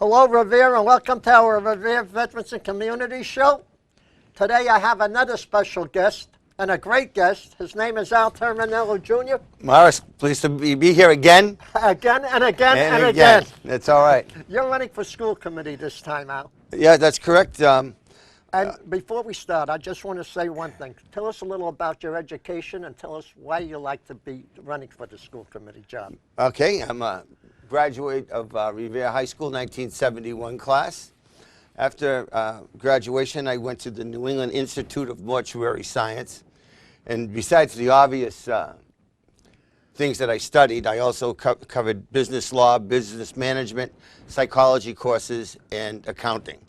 Hello, Revere, and welcome to our Revere Veterans and Community Show. Today I have another special guest, and a great guest. His name is Al Terminiello, Jr. Morris, pleased to be here again. Again and again and again. That's all right. You're running for school committee this time, Al. Yeah, that's correct. And before we start, I just want to say one thing. Tell us a little about your education and tell us why you like to be running for the school committee job. Okay, I'm a graduate of Revere High School, 1971 class. After graduation, I went to the New England Institute of Mortuary Science. And besides the obvious things that I studied, I also covered business law, business management, psychology courses, and accounting,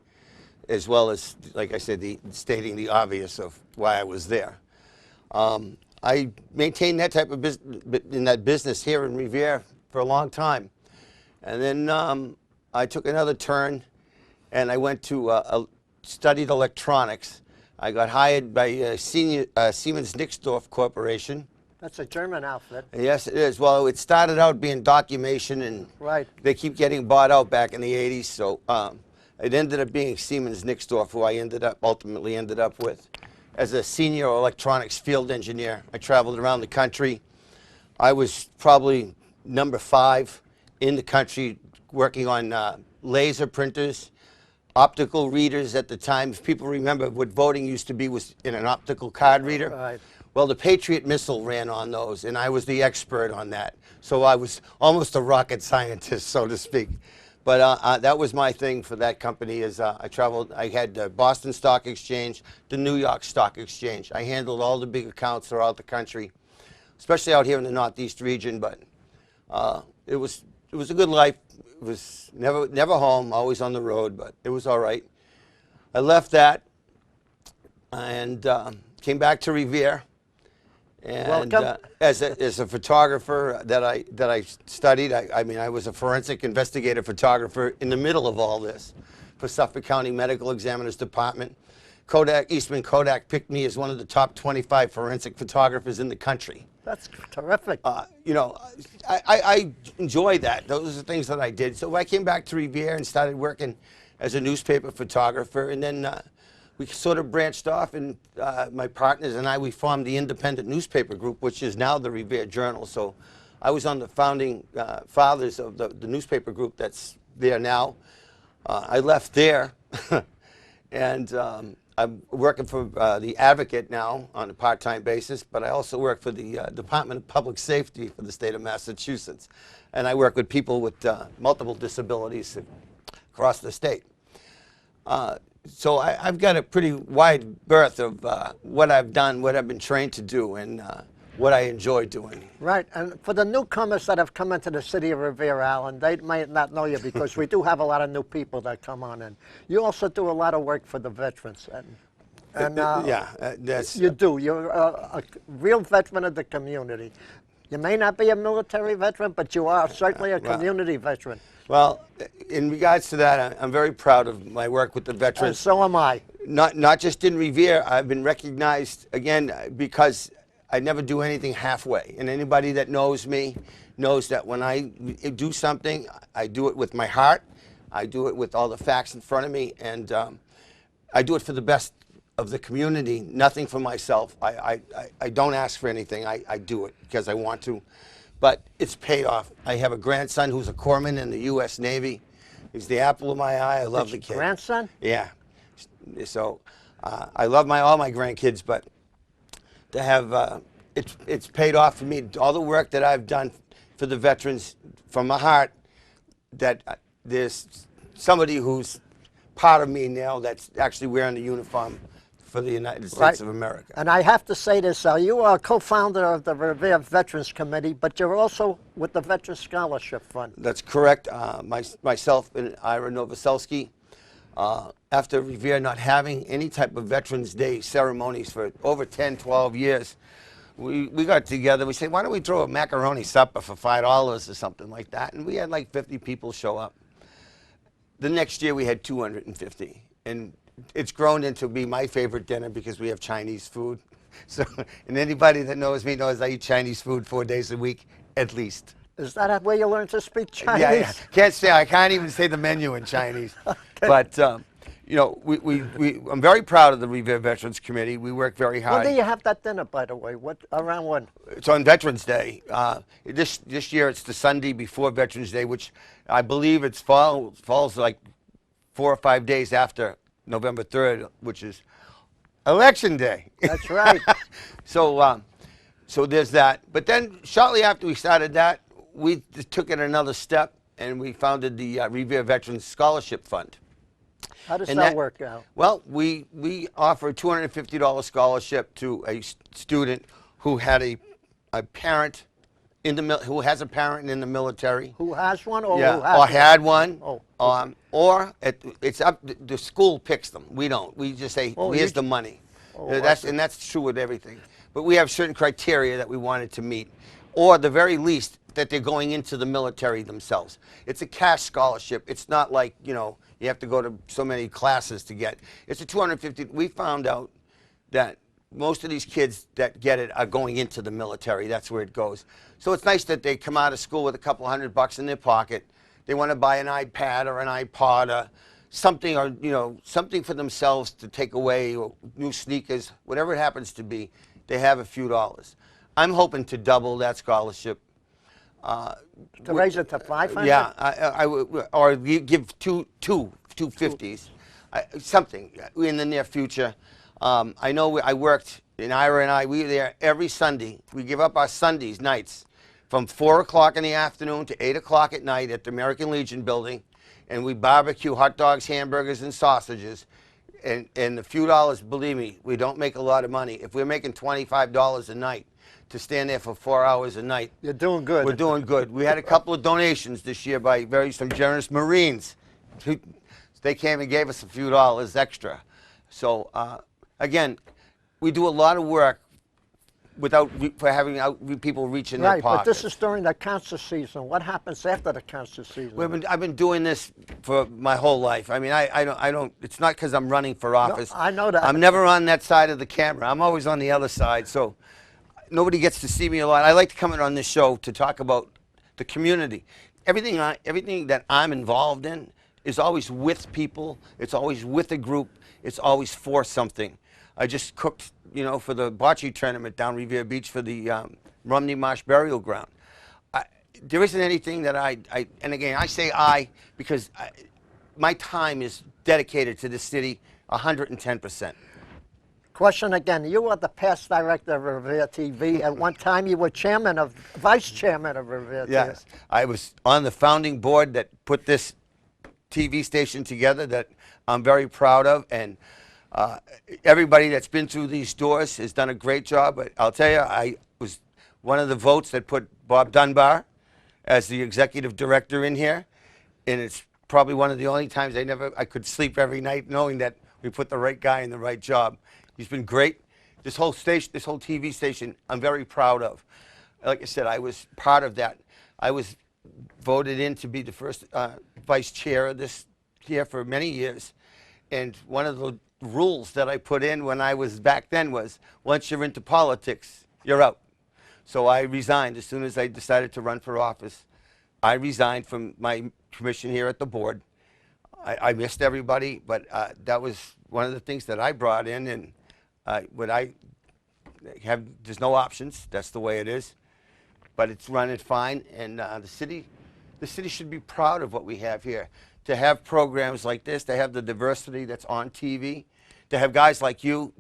as well as, like I said, stating the obvious of why I was there. I maintained that type of business here in Revere for a long time. And then I took another turn, and I went to studied electronics. I got hired by Siemens Nixdorf Corporation. That's a German outfit. Yes, it is. Well, it started out being documentation, and they keep getting bought out back in the 80s. So it ended up being Siemens Nixdorf, who I ultimately ended up with as a senior electronics field engineer. I traveled around the country. I was probably number 5 in the country working on laser printers, optical readers at the time. If people remember what voting used to be was in an optical card reader. Right. Well, the Patriot missile ran on those, and I was the expert on that. So I was almost a rocket scientist, so to speak. But that was my thing for that company. Is I traveled. I had the Boston Stock Exchange, the New York Stock Exchange. I handled all the big accounts throughout the country, especially out here in the Northeast region. But it was a good life. It was never home, always on the road, but it was all right. I left that and came back to Revere. And as a photographer that I studied, I mean, I was a forensic investigative photographer in the middle of all this for Suffolk County Medical Examiner's Department. Eastman Kodak picked me as one of the top 25 forensic photographers in the country. That's terrific. You know, I enjoy that. Those are the things that I did. So I came back to Revere and started working as a newspaper photographer, and then we sort of branched off, and my partners and I, we formed the independent newspaper group, which is now the Revere Journal. So I was on the founding fathers of the newspaper group that's there now. I left there, and I'm working for the Advocate now on a part-time basis, but I also work for the Department of Public Safety for the state of Massachusetts. And I work with people with multiple disabilities across the state. So I've got a pretty wide berth of what I've done, what I've been trained to do, and what I enjoy doing. Right, and for the newcomers that have come into the city of Revere, Alan, they might not know you because we do have a lot of new people that come on in. You also do a lot of work for the veterans. You do. You're a real veteran of the community. You may not be a military veteran, but you are certainly a community veteran. Well, in regards to that, I'm very proud of my work with the veterans. And so am I. Not just in Revere. I've been recognized, again, because I never do anything halfway. And anybody that knows me knows that when I do something, I do it with my heart. I do it with all the facts in front of me. And I do it for the best of the community, nothing for myself. I don't ask for anything. I do it because I want to. But it's paid off. I have a grandson who's a corpsman in the U.S. Navy. He's the apple of my eye. I love the kid. Grandson? Yeah. So I love all my grandkids, but to have it's paid off for me. All the work that I've done for the veterans from my heart, that there's somebody who's part of me now that's actually wearing the uniform for the United States of America. And I have to say this, you are a co-founder of the Revere Veterans Committee, but you're also with the Veterans Scholarship Fund. That's correct. Myself and Ira Novoselsky, after Revere not having any type of Veterans Day ceremonies for over 10, 12 years, we got together. We said, why don't we throw a macaroni supper for $5 or something like that? And we had like 50 people show up. The next year we had 250. And it's grown into be my favorite dinner because we have Chinese food. So, and anybody that knows me knows I eat Chinese food 4 days a week, at least. Is that where you learn to speak Chinese? Yeah. Can't say, I can't even say the menu in Chinese. Okay. But, you know, I'm very proud of the Revere Veterans Committee. We work very When hard. do you have that dinner, by the way? Around when? It's on Veterans Day. This year it's the Sunday before Veterans Day, which I believe it falls like 4 or 5 days after November 3rd, which is Election Day. That's right. So there's that. But then shortly after we started that, we took it another step and we founded the Revere Veterans Scholarship Fund. How does that work out? Well, we offer a $250 scholarship to a student who had a parent who has a parent in the military. Who has one, or Yeah, who has or had one. Oh, Or it's up. The school picks them. We don't. We just say, Oh, here's the money. Oh, And that's true with everything. But we have certain criteria that we wanted to meet, or at the very least that they're going into the military themselves. It's a cash scholarship. It's not like, you know, you have to go to so many classes to get. It's a 250. We found out that most of these kids that get it are going into the military. That's where it goes. So it's nice that they come out of school with a couple $100 in their pocket. They want to buy an iPad or an iPod or something, or, you know, something for themselves to take away, or new sneakers, whatever it happens to be. They have a few dollars. I'm hoping to double that scholarship. To raise it to 500? Yeah, or give two 50s, something in the near future. I know I worked, and Ira and I, we were there every Sunday. We give up our Sundays nights from 4 o'clock in the afternoon to 8 o'clock at night at the American Legion building, and we barbecue hot dogs, hamburgers, and sausages. And the few dollars, believe me, we don't make a lot of money. If we're making $25 a night to stand there for 4 hours a night, You're doing good. we're doing good. We had a couple of donations this year by some generous Marines. They came and gave us a few dollars extra. So again, we do a lot of work for having people reach in their Right, pockets. but this is during the cancer season. What happens after the cancer season? I've been doing this for my whole life. I mean, I don't. It's not because I'm running for office. I know that. I'm never on that side of the camera. I'm always on the other side. So nobody gets to see me a lot. I like to come in on this show to talk about the community. Everything that I'm involved in is always with people. It's always with a group. It's always for something. I just cooked, you know, for the bocce tournament down Revere Beach for the Romney Marsh Burial Ground. There isn't anything that and again, I say because my time is dedicated to the city 110%. Question again. You were the past director of Revere TV. At one time, you were vice chairman of Revere TV. Yes, I was on the founding board that put this TV station together that I'm very proud of, and everybody that's been through these doors has done a great job. But I'll tell you, I was one of the votes that put Bob Dunbar as the executive director in here, and it's probably one of the only times I could sleep every night knowing that we put the right guy in the right job. He's been great. This whole TV station, I'm very proud of. Like I said, I was part of that. I was voted in to be the first vice chair of this here for many years, and one of the rules that I put in when I was back then was, once you're into politics, you're out. So I resigned as soon as I decided to run for office. I resigned from my commission here at the board. I missed everybody, but that was one of the things that I brought in, and there's no options. That's the way it is. But it's running fine, and the city should be proud of what we have here. To have programs like this, to have the diversity that's on TV, to have guys like you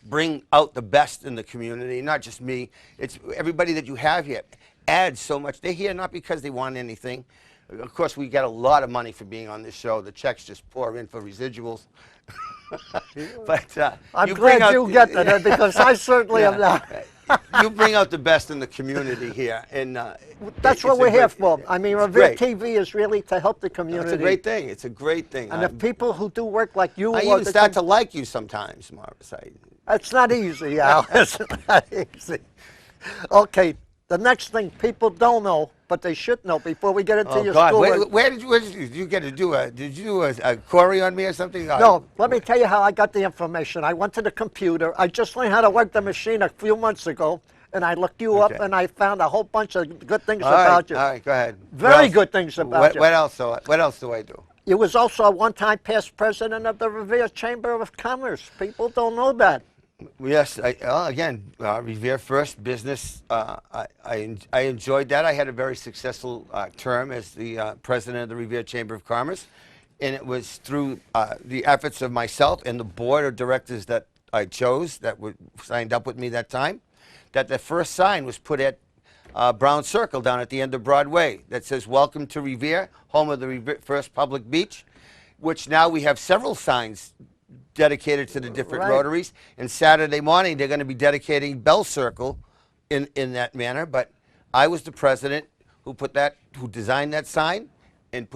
bring out the best in the community, not just me. It's everybody that you have here adds so much. They're here not because they want anything. Of course, we get a lot of money for being on this show. The checks just pour in for residuals. But I'm glad you get that, because I certainly am not. You bring out the best in the community here, and that's what we're here for. I mean, Revere TV is really to help the community. It's a great thing. It's a great thing. And the people who do work like you, I even start to like you sometimes, Morris. It's not easy, Al. It's not easy. Okay, the next thing people don't know, but they should know before we get into your school. Where did you get to do did you do a query on me or something? No, let me tell you how I got the information. I went to the computer. I just learned how to work the machine a few months ago, and I looked you up, Okay. and I found a whole bunch of good things All right, about you. all right, go ahead. Very good things about you. What else do I do? You was also a one-time past president of the Revere Chamber of Commerce. People don't know that. Yes, Revere First Business. I enjoyed that. I had a very successful term as the president of the Revere Chamber of Commerce, and it was through the efforts of myself and the board of directors that I chose that were signed up with me that time, that the first sign was put at Brown Circle down at the end of Broadway that says, "Welcome to Revere, home of the Revere First Public Beach," which now we have several signs dedicated to the different Right. rotaries. And Saturday morning, they're going to be dedicating Bell Circle in that manner. But I was the president who designed that sign and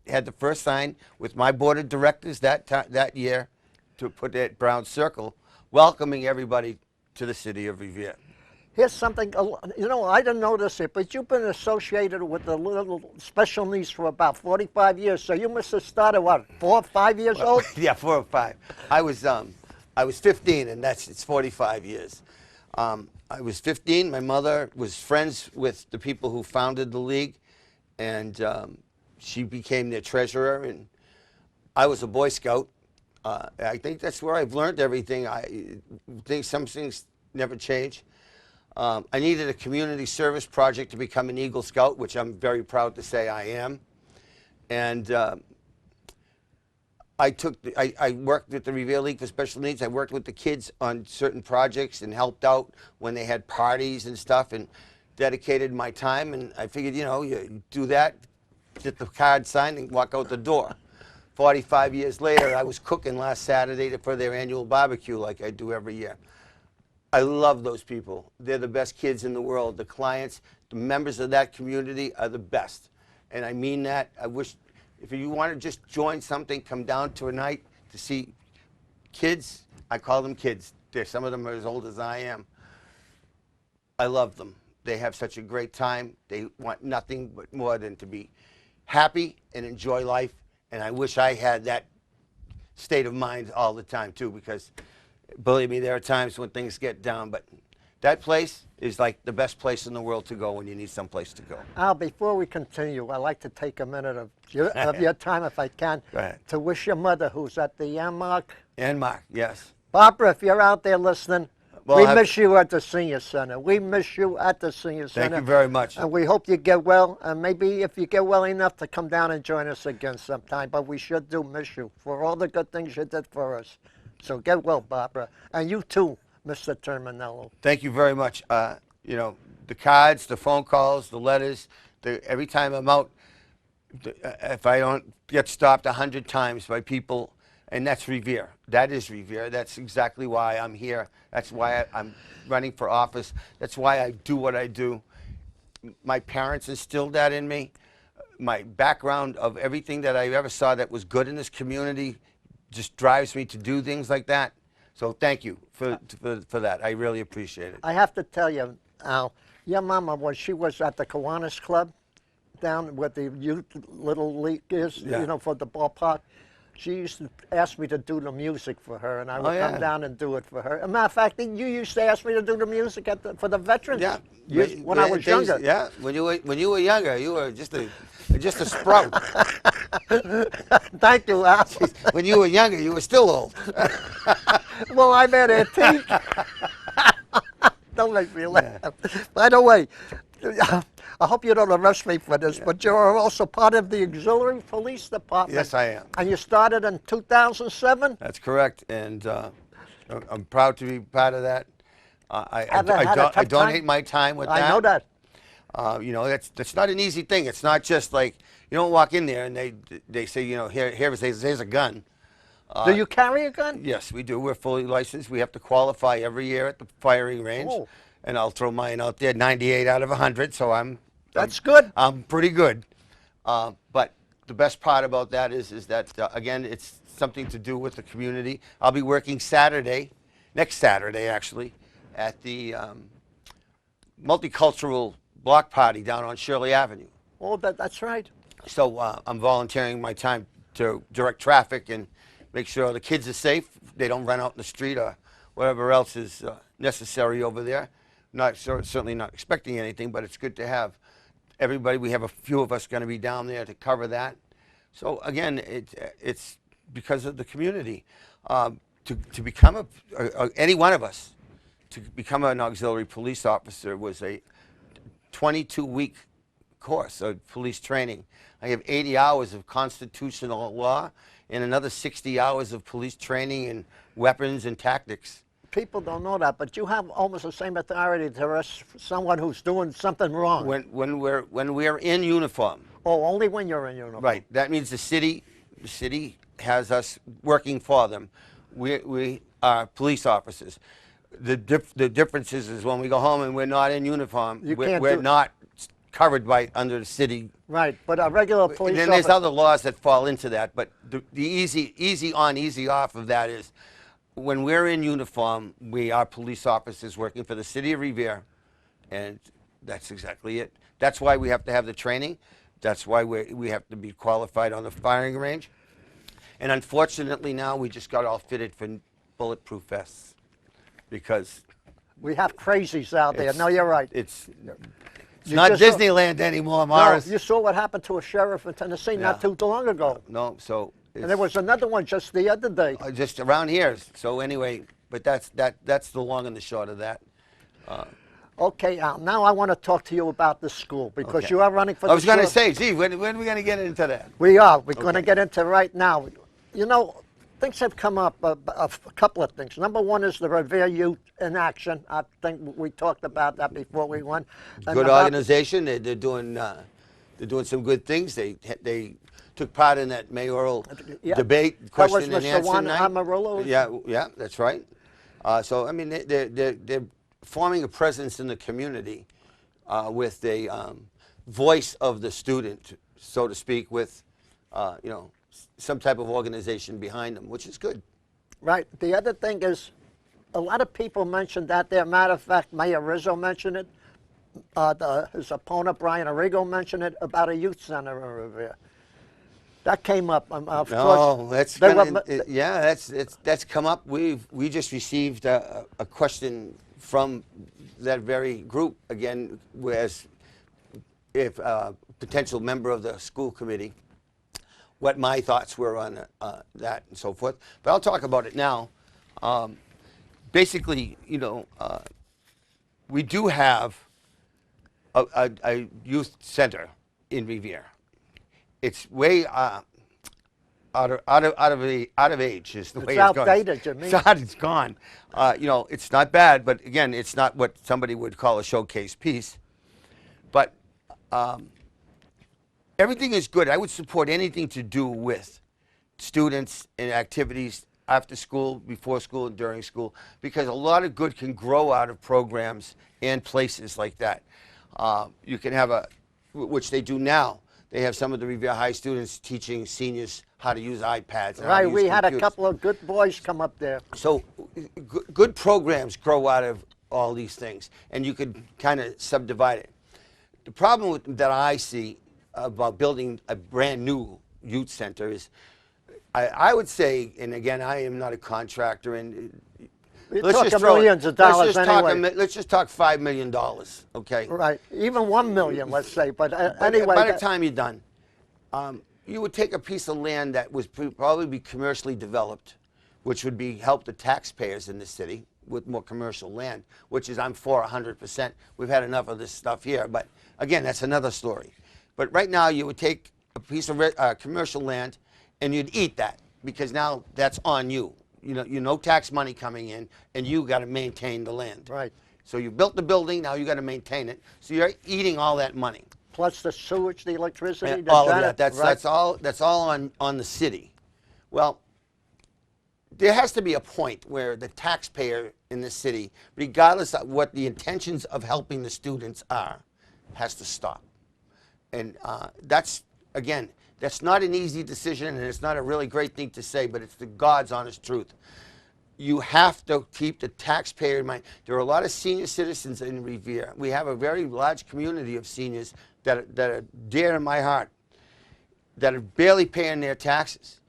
had the first sign with my board of directors that year to put it at Brown Circle, welcoming everybody to the city of Revere. Here's something, I didn't notice it, but you've been associated with the little special needs for about 45 years. So you must have started, what, 4 or 5 years old? Yeah, 4 or 5. I was 15, and it's 45 years. I was 15. My mother was friends with the people who founded the league, and she became their treasurer. And I was a Boy Scout. I think that's where I've learned everything. I think some things never change. I needed a community service project to become an Eagle Scout, which I'm very proud to say I am. And I worked with the Revere League for Special Needs. I worked with the kids on certain projects and helped out when they had parties and stuff, and dedicated my time. And I figured, you do that, get the card signed, and walk out the door. 45 years later, I was cooking last Saturday for their annual barbecue like I do every year. I love those people. They're the best kids in the world. The clients, the members of that community are the best. And I mean that. I wish, if you want to just join something, come down to a night to see kids. I call them kids. Some of them are as old as I am. I love them. They have such a great time. They want nothing but more than to be happy and enjoy life. And I wish I had that state of mind all the time, too, because believe me, there are times when things get down, but that place is like the best place in the world to go when you need someplace to go. Al, before we continue, I'd like to take a minute of your time, if I can, Go ahead. to wish your mother, who's at the Yanmark. And Mark, yes. Barbara, if you're out there listening, Well, we miss you at the Senior Center. We miss you at the Senior Center. Thank you very much. And we hope you get well, and maybe if you get well enough to come down and join us again sometime. But we sure do miss you for all the good things you did for us. So get well, Barbara. And you too, Mr. Terminiello. Thank you very much. The cards, the phone calls, the letters, every time I'm out, if I don't get stopped 100 times by people, and that's Revere. That is Revere. That's exactly why I'm here. That's why I'm running for office. That's why I do what I do. My parents instilled that in me. My background of everything that I ever saw that was good in this community just drives me to do things like that. So thank you for that. I really appreciate it. I have to tell you, Al, your mama, when she was at the Kiwanis Club down where the youth little league is, Yeah. for the ballpark, she used to ask me to do the music for her, and I would come down and do it for her. As a matter of fact, you used to ask me to do the music for the veterans. Yeah. When I was younger. Yeah. When you were younger, you were just a sprout. Thank you, Al. When you were younger, you were still old. Well, I'm at antique. Don't make me laugh. By the way, I hope you don't arrest me for this, but you're also part of the Auxiliary Police Department. Yes, I am. And you started in 2007? That's correct, and I'm proud to be part of that. I tough donate time? my time with that. I know that. That's not an easy thing. It's not just like you don't walk in there and they say, here's a gun. Do you carry a gun? Yes, we do. We're fully licensed. We have to qualify every year at the firing range. Oh. And I'll throw mine out there, 98 out of 100, so That's good. I'm pretty good. But the best part about that is that, again, it's something to do with the community. I'll be working next Saturday, actually, at the multicultural block party down on Shirley Avenue. Oh, that's right. So I'm volunteering my time to direct traffic and make sure the kids are safe. They don't run out in the street or whatever else is necessary over there. Certainly not expecting anything, but it's good to have everybody. We have a few of us going to be down there to cover that. So again, it's because of the community. To become any one of us, to become an auxiliary police officer was a 22-week course of police training. I have 80 hours of constitutional law and another 60 hours of police training in weapons and tactics. People don't know that, but you have almost the same authority to arrest someone who's doing something wrong. When we're in uniform. Oh, only when you're in uniform. Right. That means the city has us working for them. We are police officers. The difference is when we go home and we're not in uniform, we're not covered under the city. Right, but a regular police officer. And then there's other laws that fall into that, but the easy on, easy off of that is when we're in uniform, we are police officers working for the city of Revere, and that's exactly it. That's why we have to have the training. That's why we have to be qualified on the firing range. And unfortunately now we just got all fitted for bulletproof vests because we have crazies out there. No, you're right. It's not Disneyland anymore, Morris. No, you saw what happened to a sheriff in Tennessee not too long ago. No, so and there was another one just the other day. Just around here. So anyway, but that's the long and the short of that. Okay, Al, now I want to talk to you about the school because you are running for the school. I was going to say, gee, when are we going to get into that? We are. We're going to get into it right now. You know, things have come up, a couple of things. Number one is the Revere U In Action. I think we talked about that before we went. Good organization. They're doing some good things. They took part in that mayoral debate, question and answer night. Amarillo. Yeah, that's right. So I mean, they're forming a presence in the community with a voice of the student, so to speak, with some type of organization behind them, which is good. Right. The other thing is, a lot of people mentioned that there. Matter of fact, Mayor Rizzo mentioned it. His opponent, Brian Arrigo, mentioned it about a youth center in Revere. That came up. Of course, that's come up. We just received a question from that very group again, as if a potential member of the school committee, what my thoughts were on that and so forth. But I'll talk about it now. Basically, we do have a youth center in Revere. It's way out of age is the way it's going. It's outdated, you mean? It's gone. It's not bad, but again, it's not what somebody would call a showcase piece. But everything is good. I would support anything to do with students and activities after school, before school, and during school, because a lot of good can grow out of programs and places like that. You can have which they do now. They have some of the Revere High students teaching seniors how to use iPads. And right, we had a couple of good boys come up there. So good programs grow out of all these things, and you could kind of subdivide it. The problem that I see about building a brand new youth center is, I would say, and again, I am not a contractor, and let's just millions of dollars anyway. Let's just talk $5 million, okay? Right, even $1 million, let's say. But anyway, by the time you're done, you would take a piece of land that would probably be commercially developed, which would help the taxpayers in the city with more commercial land, which is I'm for 100%. We've had enough of this stuff here, but again, that's another story. But right now, you would take a piece of commercial land, and you'd eat that because now that's on you. No tax money coming in, and you got to maintain the land. Right. So you built the building, now you got to maintain it. So you're eating all that money. Plus the sewage, the electricity, all of that. That's all on the city. Well, there has to be a point where the taxpayer in the city, regardless of what the intentions of helping the students are, has to stop. And that's not an easy decision, and it's not a really great thing to say, but it's the God's honest truth. You have to keep the taxpayer in mind. There are a lot of senior citizens in Revere. We have a very large community of seniors that are dear in my heart, that are barely paying their taxes.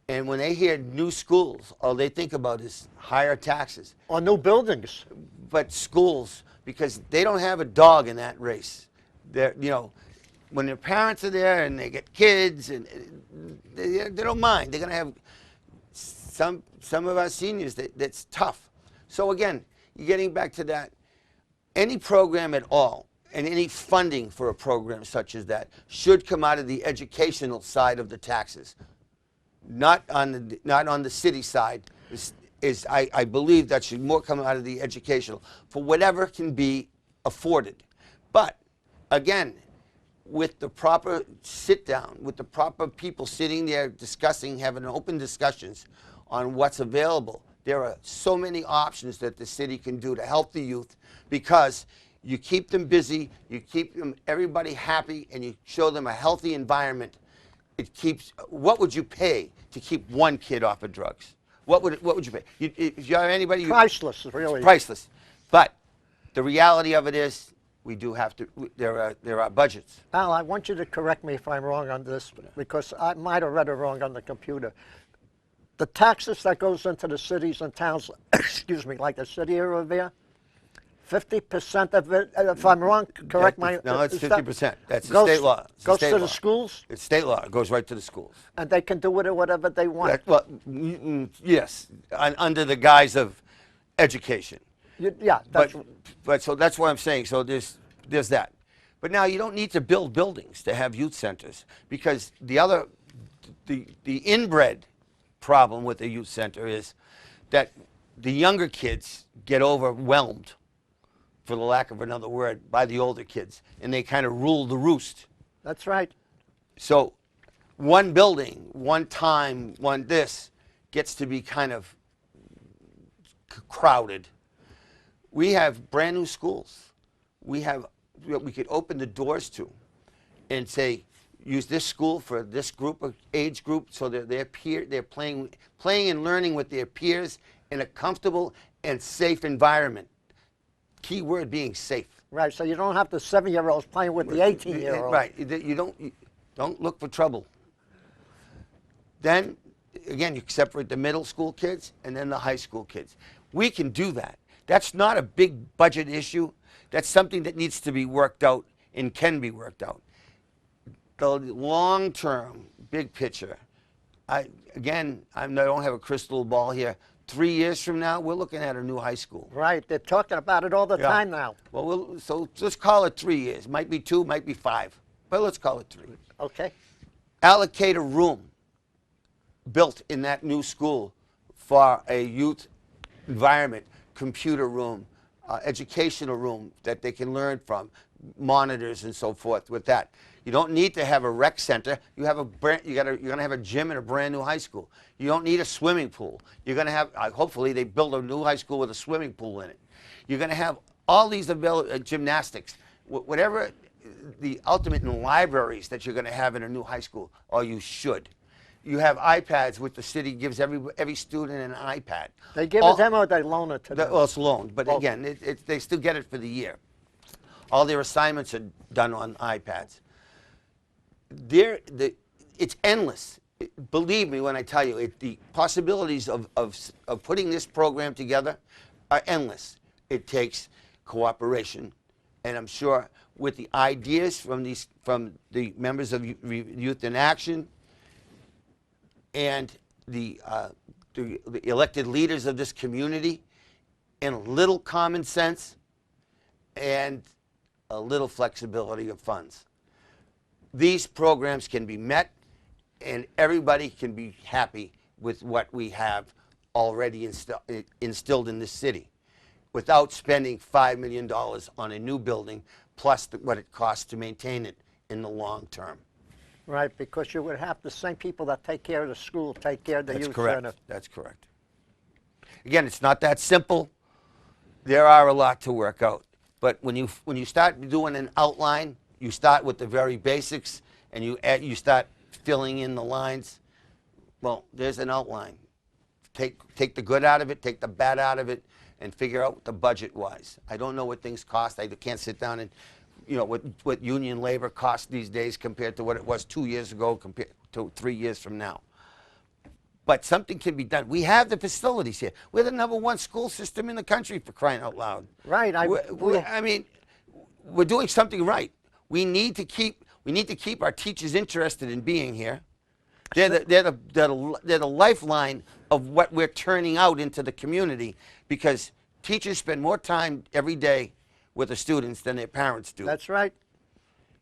And when they hear new schools, all they think about is higher taxes. Or new buildings. But schools, because they don't have a dog in that race. They're, you know, when their parents are there and they get kids, and they don't mind. They're going to have some of our seniors that's tough. So again, you're getting back to that. Any program at all, and any funding for a program such as that, should come out of the educational side of the taxes, not on the city side. I believe that should more come out of the educational for whatever can be afforded. But again, with the proper sit down, with the proper people sitting there discussing, having open discussions on what's available, there are so many options that the city can do to help the youth, because you keep them busy, you keep them, everybody happy, and you show them a healthy environment. It keeps. What would you pay to keep one kid off of drugs? What would you pay? If you have anybody, Priceless, really. Priceless. But the reality of it is, we do have to. There are budgets. Al, I want you to correct me if I'm wrong on this, because I might have read it wrong on the computer. The taxes that goes into the cities and towns, excuse me, like the city of Revere, 50% of it, if I'm wrong, correct my... No, it's 50%. That's the goes, state law. It's goes state to law. the schools? It's state law. It goes right to the schools. And they can do with it whatever they want? Well, yes, under the guise of education. Yeah. That's, But so that's what I'm saying. So there's that. But now you don't need to build buildings to have youth centers, because the inbred problem with the youth center is that the younger kids get overwhelmed, for the lack of another word, by the older kids, and they kind of rule the roost. that's right. So one building, one time, one this, gets to be kind of crowded. We have brand new schools. We could open the doors to and say, use this school for this group of age group, so that they're playing and learning with their peers in a comfortable and safe environment. Key word being safe. Right, so you don't have the 7-year-olds playing with the 18-year-olds. Right, you don't look for trouble. Then, again, you separate the middle school kids and then the high school kids. We can do that. That's not a big budget issue. That's something that needs to be worked out and can be worked out. The long-term, big picture, I don't have a crystal ball here. 3 years from now, we're looking at a new high school. Right, they're talking about it all the time now. Well, so let's call it 3 years. Might be 2, might be 5, but let's call it 3. Okay. Allocate a room built in that new school for a youth environment, computer room, educational room that they can learn from, monitors and so forth with that. You don't need to have a rec center. You're going to have a gym in a brand new high school. You don't need a swimming pool. You're going to have, hopefully they build a new high school with a swimming pool in it. You're going to have all these available, gymnastics, whatever the ultimate in libraries that you're going to have in a new high school, or you should. You have iPads, which the city gives every student an iPad. They give it to them or they loan it to them? Well, it's loaned, but again, they still get it for the year. All their assignments are done on iPads. It's endless. Believe me when I tell you, the possibilities of putting this program together are endless. It takes cooperation, and I'm sure with the ideas from the members of Youth in Action and the elected leaders of this community, and a little common sense and a little flexibility of funds, these programs can be met, and everybody can be happy with what we have already instilled in this city, without spending $5 million on a new building, plus what it costs to maintain it in the long term. Right, because you would have the same people that take care of the school, take care of the youth correct. center. That's correct. Again, it's not that simple. There are a lot to work out. But when you start doing an outline, you start with the very basics, and you start filling in the lines. Well, there's an outline. Take the good out of it, take the bad out of it, and figure out the budget-wise. I don't know what things cost. I can't sit down and, what union labor costs these days compared to what it was 2 years ago, compared to 3 years from now. but something can be done. We have the facilities here. We're the #1 school system in the country, for crying out loud. Right. I mean, we're doing something right. We need to keep our teachers interested in being here. They're the lifeline of what we're turning out into the community, because teachers spend more time every day with the students than their parents do. That's right.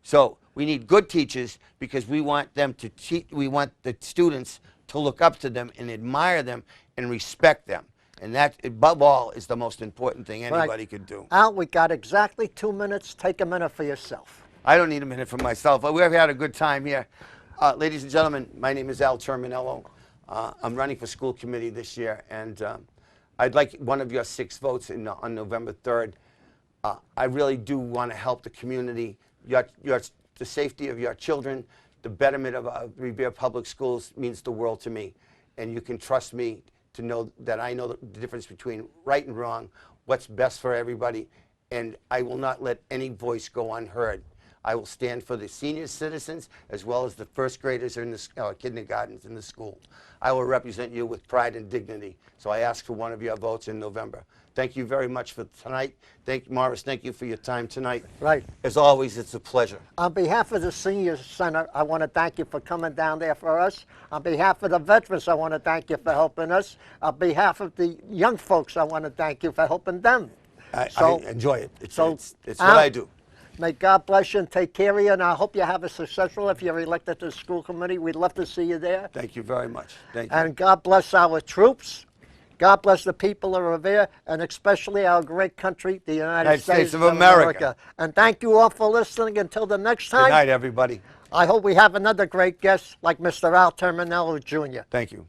So we need good teachers, because we want them to we want the students to look up to them and admire them and respect them. And that, above all, is the most important thing anybody could do. Al, we got exactly 2 minutes. Take a minute for yourself. I don't need a minute for myself. We've had a good time here. Ladies and gentlemen, my name is Al Terminiello. I'm running for school committee this year, and I'd like one of your 6 votes on November 3rd. I really do want to help the community. The safety of your children, the betterment of Revere Public Schools means the world to me. And you can trust me to know that I know the difference between right and wrong, what's best for everybody, and I will not let any voice go unheard. I will stand for the senior citizens as well as the first graders in the kindergartens in the school. I will represent you with pride and dignity. So I ask for one of your votes in November. Thank you very much for tonight. Morris, thank you for your time tonight. Right. As always, it's a pleasure. On behalf of the Senior Center, I want to thank you for coming down there for us. On behalf of the veterans, I want to thank you for helping us. On behalf of the young folks, I want to thank you for helping them. I enjoy it. It's what I do. May God bless you and take care of you, and I hope you have a successful, if you're elected to the school committee. We'd love to see you there. Thank you very much. Thank you. And God bless our troops. God bless the people of Revere, and especially our great country, the United States of America. And thank you all for listening. Until the next time. Good night, everybody. I hope we have another great guest like Mr. Al Terminello, Jr. Thank you.